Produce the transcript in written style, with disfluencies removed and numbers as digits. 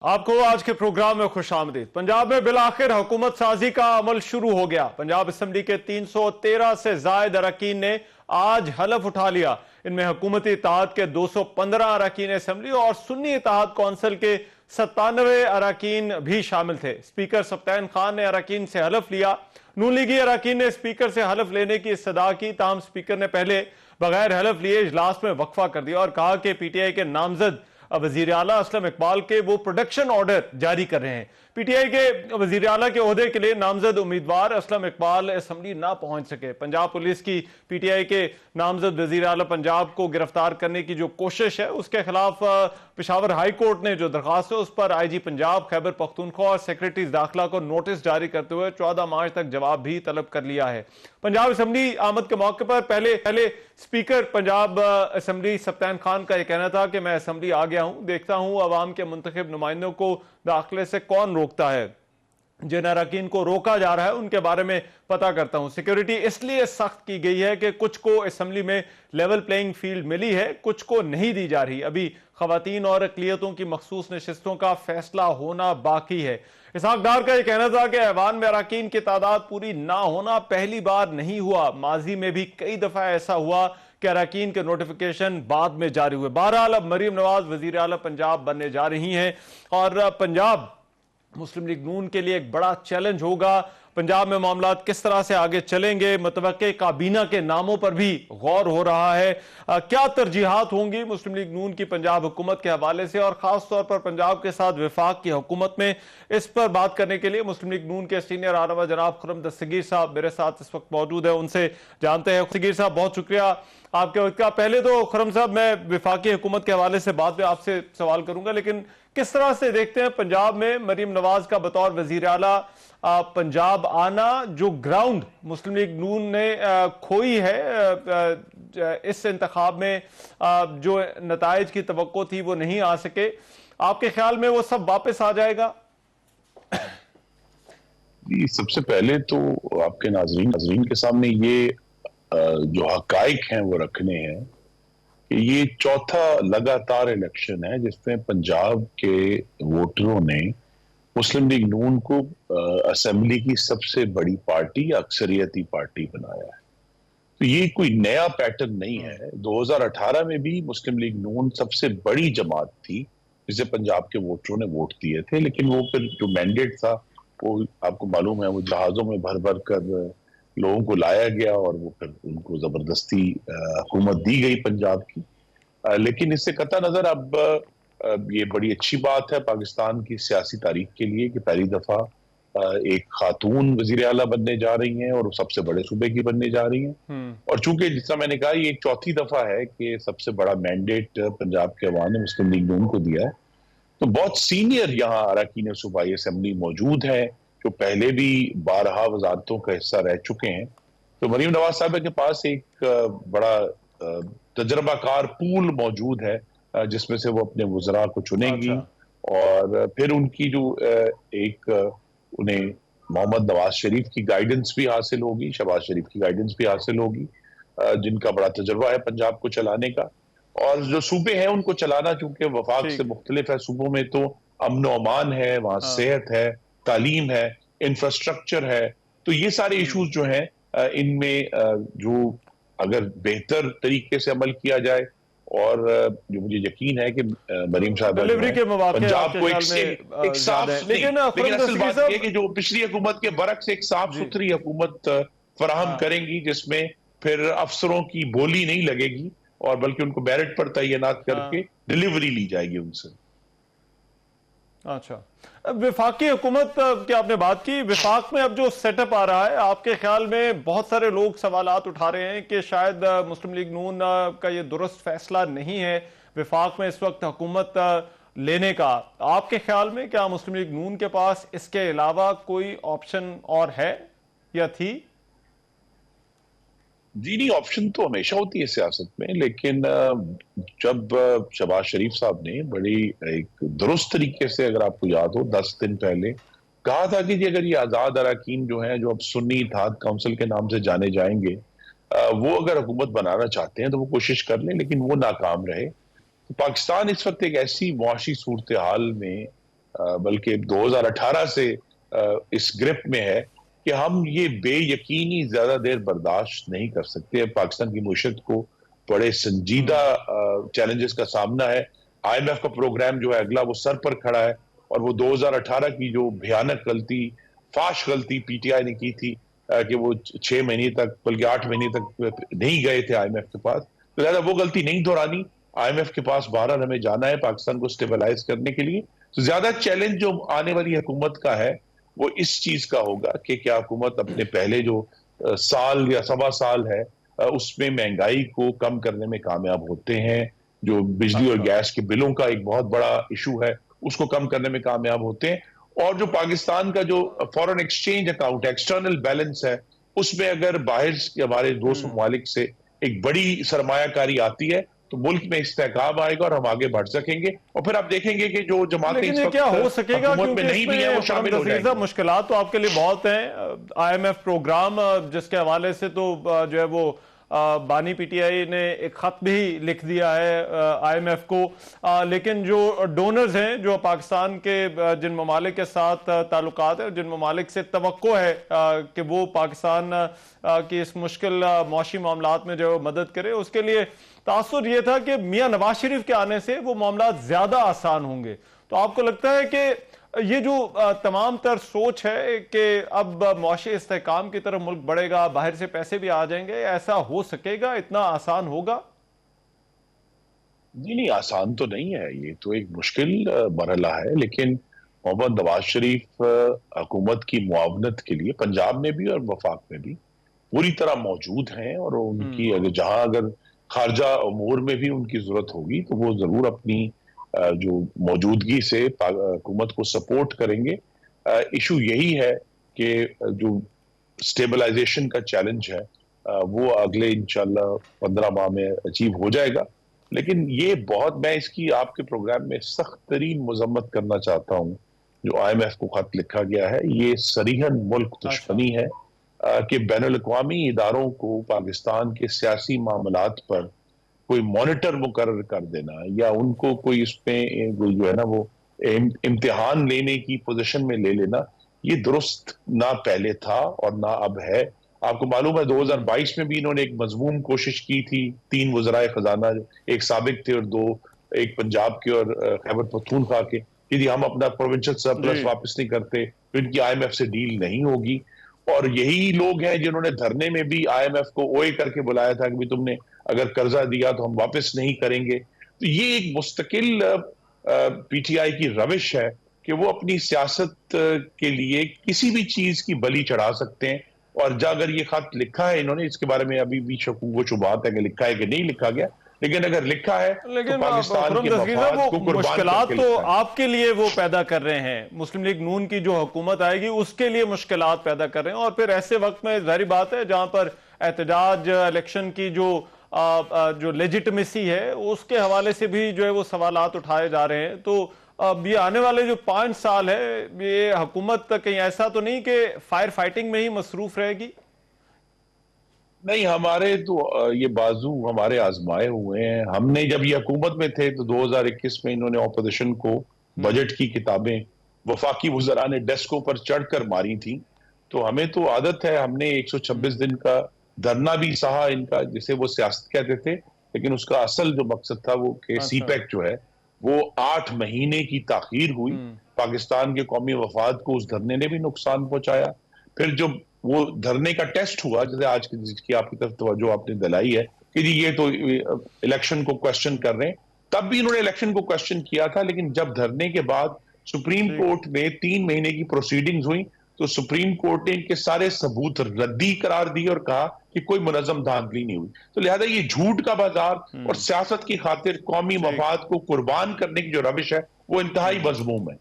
आपको आज के प्रोग्राम में खुशामदीद। पंजाब में बिलाखिर हुकूमत साजी का अमल शुरू हो गया। पंजाब असेंबली के 313 से जायद अरकान ने आज हलफ उठा लिया। इनमें हुकूमती इत्तेहाद के 215 अरकान असेंबली और सुन्नी इत्तेहाद कौंसिल के 97 अरकान भी शामिल थे। स्पीकर सफ्तान खान ने अरकान से हलफ लिया। नून लीगी अरकान ने स्पीकर से हलफ लेने की इस्तदा की, ताहम स्पीकर ने पहले बगैर हलफ लिए इजलास में वक्फा कर दिया और कहा कि पीटीआई के नामजद वजीर आला असलम इकबाल के वो प्रोडक्शन ऑर्डर जारी कर रहे हैं। पीटीआई के वजीर आला के ओहदे के लिए नामजद उम्मीदवार असलम इकबाल असेंबली ना पहुंच सके। पंजाब पुलिस की पीटीआई के नामजद वजीर आला पंजाब को गिरफ्तार करने की जो कोशिश है उसके खिलाफ पेशावर हाई कोर्ट ने जो दरखास्त है उस पर आईजी पंजाब खैबर पख्तूनख्वा और सेक्रेटरी दाखिला को नोटिस जारी करते हुए 14 मार्च तक जवाब भी तलब कर लिया है। पंजाब असेंबली आमद के मौके पर पहले स्पीकर पंजाब असेंबली सफ्तान खान का यह कहना था कि मैं असेंबली आ गया हूं, देखता हूं अवाम के मुंतखब नुमाइंदों को दाखिले से कौन रोकता है। जिन अरकान को रोका जा रहा है उनके बारे में पता करता हूं। सिक्योरिटी इसलिए सख्त की गई है कि कुछ को असेंबली में लेवल प्लेइंग फील्ड मिली है, कुछ को नहीं दी जा रही। अभी खवातीन और अक़लियतों की मखसूस नशिस्तों का फैसला होना बाकी है। इसहाक डार का यह कहना था कि ऐवान में अरकान की तादाद पूरी ना होना पहली बार नहीं हुआ, माजी में भी कई दफा ऐसा हुआ कि अरकान के नोटिफिकेशन बाद में जारी हुए। बहरहाल अब मरीम नवाज वजीर आला पंजाब बनने जा रही हैं और पंजाब मुस्लिम लीग नून के लिए एक बड़ा चैलेंज होगा। पंजाब में मामला किस तरह से आगे चलेंगे, मुतवक्के काबीना के नामों पर भी गौर हो रहा है। क्या तरजीहात होंगी मुस्लिम लीग नून की पंजाब हुकूमत के हवाले से और खास तौर पर पंजाब के साथ विफाक की हुकूमत में, इस पर बात करने के लिए मुस्लिम लीग नून के सीनियर रहनुमा जनाब खुर्रम दस्तगीर साहब मेरे साथ इस वक्त मौजूद है, उनसे जानते हैं। दस्तगीर साहब बहुत शुक्रिया आपके वक्त का। पहले तो खुर्रम साहब मैं विफाकी हुकूमत के हवाले से बाद में आपसे सवाल करूंगा, लेकिन किस तरह से देखते हैं पंजाब में मरीम नवाज का बतौर वजीर आला पंजाब आना, जो ग्राउंड मुस्लिम लीग नून ने खोई है इस इंतखाब में, जो नताइज की तवक्को थी वो नहीं आ सके, आपके ख्याल में वो सब वापस आ जाएगा? सबसे पहले तो आपके नाजरीन के सामने ये जो हकाइक हैं वो रखने हैं कि ये चौथा लगातार इलेक्शन है जिसमें पंजाब के वोटरों ने मुस्लिम लीग नून को असेंबली की सबसे बड़ी पार्टी या अक्सरियती पार्टी बनाया है। तो ये कोई नया पैटर्न नहीं है। 2018 में भी मुस्लिम लीग नून सबसे बड़ी जमात थी जिसे पंजाब के वोटरों ने वोट दिए थे, लेकिन वो फिर जो मैंडेट था वो आपको मालूम है वो जहाजों में भर भर कर लोगों को लाया गया और वो फिर उनको जबरदस्ती हुकूमत दी गई पंजाब की। लेकिन इससे कता नजर अब ये बड़ी अच्छी बात है पाकिस्तान की सियासी तारीख के लिए कि पहली दफा एक खातून वजीर आला बनने जा रही हैं और सबसे बड़े सूबे की बनने जा रही हैं। और चूंकि जितना मैंने कहा ये एक चौथी दफा है कि सबसे बड़ा मैंडेट पंजाब के अवाम ने मुस्लिम लीग नून को दिया है, तो बहुत सीनियर यहाँ अरकान सूबाई असेंबली मौजूद है जो पहले भी 12 वजारतों का हिस्सा रह चुके हैं। तो मरीम नवाज साहब के पास एक बड़ा तजर्बाकार पूल मौजूद है जिसमें से वो अपने वज़रा को चुनेंगी। और फिर उनकी जो एक उन्हें मोहम्मद नवाज शरीफ की गाइडेंस भी हासिल होगी, शहबाज शरीफ की गाइडेंस भी हासिल होगी, जिनका बड़ा तजर्बा है पंजाब को चलाने का। और जो सूबे हैं उनको चलाना चूंकि वफाक से मुख्तलिफ है, सूबों में तो अमन व अमान है, वहां सेहत है, तालीम है, इंफ्रास्ट्रक्चर है, तो ये सारे इशूज जो हैं इनमें जो अगर बेहतर तरीके से अमल किया जाए और जो मुझे यकीन है कि मरीम साहब डिलीवरी के मौके पंजाब को एक साफ, लेकिन असल बात यह कि जो पिछली हुकूमत के बरक्स एक साफ सुथरी हुकूमत फराहम करेंगी जिसमें फिर अफसरों की बोली नहीं लगेगी और बल्कि उनको मेरिट पर तैनात करके डिलीवरी ली जाएगी उनसे। अच्छा, विफाकी हुकूमत की आपने बात की, विफाक में अब जो सेटअप आ रहा है आपके ख्याल में बहुत सारे लोग सवालात उठा रहे हैं कि शायद मुस्लिम लीग नून का ये दुरुस्त फैसला नहीं है विफाक में इस वक्त हुकूमत लेने का। आपके ख्याल में क्या मुस्लिम लीग नून के पास इसके अलावा कोई ऑप्शन और है या थी? जी नहीं, ऑप्शन तो हमेशा होती है सियासत में, लेकिन जब शहबाज शरीफ साहब ने बड़ी एक दुरुस्त तरीके से, अगर आपको याद हो 10 दिन पहले कहा था कि जी अगर ये आजाद अरकान जो हैं जो अब सुन्नी इत्तेहाद काउंसिल के नाम से जाने जाएंगे वो अगर हुकूमत बनाना चाहते हैं तो वो कोशिश कर लें, लेकिन वो नाकाम रहे। तो पाकिस्तान इस वक्त एक ऐसी मुआशी सूरत हाल में बल्कि 2018 से इस ग्रिप में है कि हम ये बेयकीनी ज्यादा देर बर्दाश्त नहीं कर सकते। पाकिस्तान की मुईशत को बड़े संजीदा चैलेंजेस का सामना है। IMF का प्रोग्राम जो है अगला वो सर पर खड़ा है, और वो 2018 की जो भयानक गलती, फाश गलती PTI ने की थी कि वो 6 महीने तक बल्कि 8 महीने तक नहीं गए थे IMF के पास, तो लिहाजा वो गलती नहीं दोहरानी। IMF के पास बाहर हमें जाना है पाकिस्तान को स्टेबलाइज करने के लिए। तो ज्यादा चैलेंज जो आने वाली हुकूमत का है वो इस चीज का होगा कि क्या हुकूमत अपने पहले जो साल या सवा साल है उसमें महंगाई को कम करने में कामयाब होते हैं। जो बिजली और गैस के बिलों का एक बहुत बड़ा इशू है उसको कम करने में कामयाब होते हैं। और जो पाकिस्तान का जो foreign exchange account external balance है उसमें अगर बाहर के हमारे दोस्त ममालिक से एक बड़ी सरमायाकारी आती है तो मुल्क में इस्तेहकाम आएगा और हम आगे बढ़ सकेंगे। और फिर आप देखेंगे कि जो जमातें लेकिन ये क्या हो सकेगा, में नहीं भी है वो शामिल हो जाएंगी। मुश्किलात तो आपके लिए बहुत हैं। IMF प्रोग्राम जिसके हवाले से तो जो है वो बानी PTI ने एक खत भी लिख दिया है IMF को, लेकिन जो डोनर्स हैं जो पाकिस्तान के जिन ममालिक के साथ ताल्लुकात है और जिन ममालिक से तवक्को है कि वो पाकिस्तान की इस मुश्किल मौशी मामलात में जो मदद करे, उसके लिए तासुर ये था कि मियां नवाज शरीफ के आने से वो मामलात ज्यादा आसान होंगे। तो आपको लगता है कि ये जो तमाम तर सोच है कि अब मुआशी इस्तेहकाम की तरफ मुल्क बढ़ेगा, बाहर से पैसे भी आ जाएंगे, ऐसा हो सकेगा? इतना आसान होगा? जी नहीं, आसान तो नहीं है, ये तो एक मुश्किल मरहला है। लेकिन मोहम्मद नवाज शरीफ हुकूमत की मुआवनत के लिए पंजाब में भी और वफाक में भी पूरी तरह मौजूद हैं, और उनकी अगर खारजा उमूर में भी उनकी जरूरत होगी तो वो जरूर अपनी जो मौजूदगी से हुकूमत को सपोर्ट करेंगे। इशू यही है कि जो स्टेबलाइजेशन का चैलेंज है वो अगले इंशाल्लाह 15 माह में अचीव हो जाएगा। लेकिन ये मैं इसकी आपके प्रोग्राम में सख्त तरीन मजम्मत करना चाहता हूँ। जो IMF को खत लिखा गया है ये सरीहन मुल्क दुश्मनी है कि बैनुल अक़वामी इदारों को पाकिस्तान के सियासी मामलात पर कोई मॉनिटर मुकर्रर कर देना या उनको कोई इसमें जो है ना वो इम्तिहान लेने की पोजीशन में ले लेना, ये दुरुस्त ना पहले था और ना अब है। आपको मालूम है 2022 में भी इन्होंने एक मजमूम कोशिश की थी, 3 वज़राए खजाना, एक साबिक थे और 2 एक पंजाब के और खैबर पख्तूनख्वा के, यदि हम अपना प्रोविंशियल सरप्लस वापस नहीं करते तो इनकी IMF से डील नहीं होगी। और यही लोग हैं जिन्होंने धरने में भी IMF को ओए करके बुलाया था कि भी तुमने अगर कर्जा दिया तो हम वापस नहीं करेंगे। तो ये एक मुस्तकिल PTI की रविश है कि वो अपनी सियासत के लिए किसी भी चीज की बलि चढ़ा सकते हैं। और अगर ये खत लिखा है इन्होंने, इसके बारे में अभी भी शकूक शुबात है कि लिखा है कि नहीं लिखा गया, लेकिन अगर लिखा है लेकिन तो पाकिस्तान के मफाद को मुश्किलात तो आपके लिए वो पैदा कर रहे हैं। मुस्लिम लीग नून की जो हुकूमत आएगी उसके लिए मुश्किलात पैदा कर रहे हैं, और फिर ऐसे वक्त में जाहिर बात है जहां पर एहतजाज इलेक्शन की जो लेजिटिमेसी है उसके हवाले से भी जो है वो सवालात उठाए जा रहे हैं। तो अब ये आने वाले जो 5 साल है ये हुकूमत कहीं ऐसा तो नहीं कि फायर फाइटिंग में ही मसरूफ रहेगी? नहीं, हमारे तो ये बाजू हमारे आजमाए हुए हैं। हमने जब ये हुकूमत में थे तो 2021 में इन्होंने ऑपोजिशन को बजट की किताबें वफाकी वज़रा ने डेस्कों पर चढ़कर मारी थी। तो हमें तो आदत है, हमने 126 दिन का धरना भी सहा इनका, जिसे वो सियासत कहते थे, लेकिन उसका असल जो मकसद था वो कि CPEC जो है वो 8 महीने की ताखीर हुई। पाकिस्तान के कौमी वफाद को उस धरने ने भी नुकसान पहुंचाया। फिर जो वो धरने का टेस्ट हुआ, जैसे आज की आपकी तरफ तवज्जो आपने दिलाई है कि जी ये तो इलेक्शन को क्वेश्चन कर रहे हैं, तब भी इन्होंने इलेक्शन को क्वेश्चन किया था। लेकिन जब धरने के बाद सुप्रीम कोर्ट में 3 महीने की प्रोसीडिंग्स हुई तो सुप्रीम कोर्ट ने इनके सारे सबूत रद्दी करार दिए और कहा कि कोई मुनज़्ज़म धांधली नहीं हुई। तो लिहाजा ये झूठ का बाजार और सियासत की खातिर कौमी मफाद को कुर्बान करने की जो रविश है वो इंतहाई मज़मूम है।